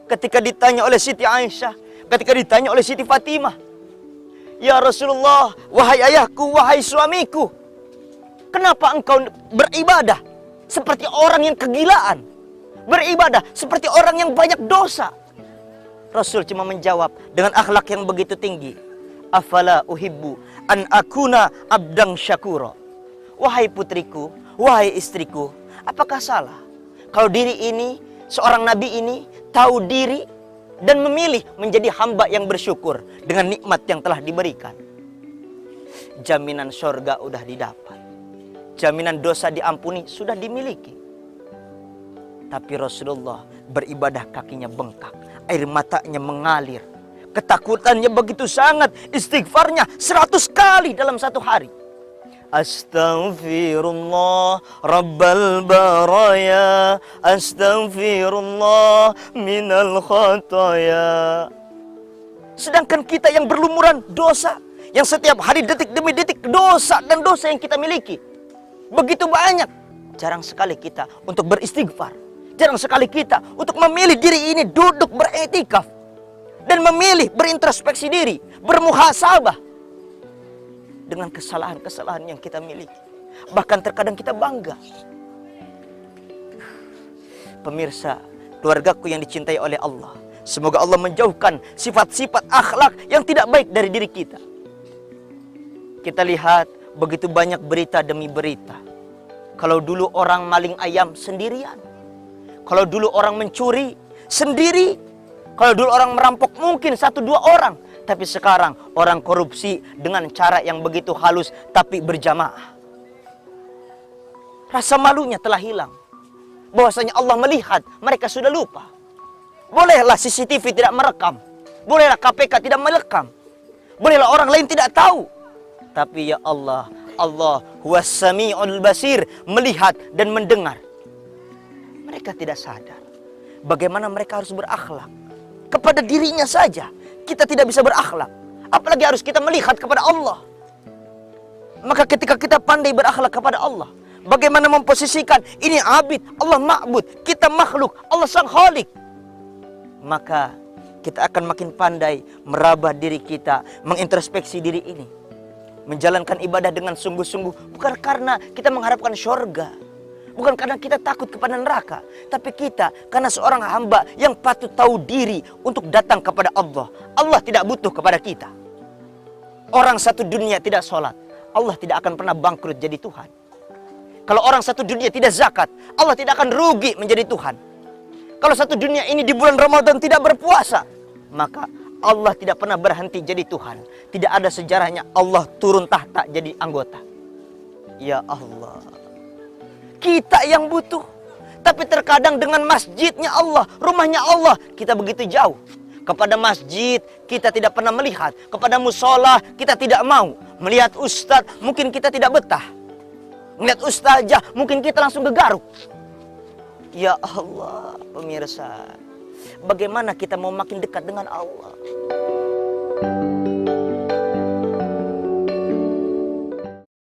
Ketika ditanya oleh Siti Aisyah, ketika ditanya oleh Siti Fatimah, "Ya Rasulullah, wahai ayahku, wahai suamiku, kenapa engkau beribadah seperti orang yang kegilaan? Beribadah seperti orang yang banyak dosa?" Rasul cuma menjawab dengan akhlak yang begitu tinggi, "Afala uhibbu an akuna abdang syakura." Wahai putriku, wahai istriku, apakah salah kalau diri ini, seorang nabi ini tahu diri dan memilih menjadi hamba yang bersyukur dengan nikmat yang telah diberikan? Jaminan surga udah didapat, jaminan dosa diampuni sudah dimiliki. Tapi Rasulullah beribadah kakinya bengkak, air matanya mengalir, ketakutannya begitu sangat, istighfarnya 100 kali dalam satu hari. Astaghfirullah Rabbal baraya, astaghfirullah minal khataya. Sedangkan kita yang berlumuran dosa, yang setiap hari detik demi detik dosa dan dosa yang kita miliki begitu banyak, jarang sekali kita untuk beristighfar. Jarang sekali kita untuk memilih diri ini duduk beretikaf dan memilih berintrospeksi diri, bermuhasabah dengan kesalahan-kesalahan yang kita miliki. Bahkan terkadang kita bangga. Pemirsa, keluargaku yang dicintai oleh Allah, semoga Allah menjauhkan sifat-sifat akhlak yang tidak baik dari diri kita. Kita lihat begitu banyak berita demi berita. Kalau dulu orang maling ayam sendirian, kalau dulu orang mencuri sendiri, kalau dulu orang merampok mungkin 1-2 orang, tapi sekarang orang korupsi dengan cara yang begitu halus tapi berjamaah. Rasa malunya telah hilang. Bahwasanya Allah melihat, mereka sudah lupa. Bolehlah CCTV tidak merekam, bolehlah KPK tidak merekam, bolehlah orang lain tidak tahu. Tapi ya Allah, Allah huwas sami'ul basir, melihat dan mendengar. Mereka tidak sadar bagaimana mereka harus berakhlak. Kepada dirinya saja kita tidak bisa berakhlak, apalagi harus kita melihat kepada Allah. Maka ketika kita pandai berakhlak kepada Allah, bagaimana memposisikan ini abid, Allah ma'bud, kita makhluk, Allah sang khalik, maka kita akan makin pandai meraba diri kita, mengintrospeksi diri ini, menjalankan ibadah dengan sungguh-sungguh, bukan karena kita mengharapkan syurga, bukan karena kita takut kepada neraka, tapi kita karena seorang hamba yang patut tahu diri untuk datang kepada Allah. Allah tidak butuh kepada kita. Orang satu dunia tidak sholat, Allah tidak akan pernah bangkrut jadi Tuhan. Kalau orang satu dunia tidak zakat, Allah tidak akan rugi menjadi Tuhan. Kalau satu dunia ini di bulan Ramadan tidak berpuasa, maka Allah tidak pernah berhenti jadi Tuhan. Tidak ada sejarahnya Allah turun tahta jadi anggota. Ya Allah, kita yang butuh, tapi terkadang dengan masjidnya Allah, rumahnya Allah, kita begitu jauh. Kepada masjid kita tidak pernah melihat, kepada musola kita tidak mau. Melihat ustadz mungkin kita tidak betah, melihat ustazah mungkin kita langsung gegaruk. Ya Allah, pemirsa, bagaimana kita mau makin dekat dengan Allah?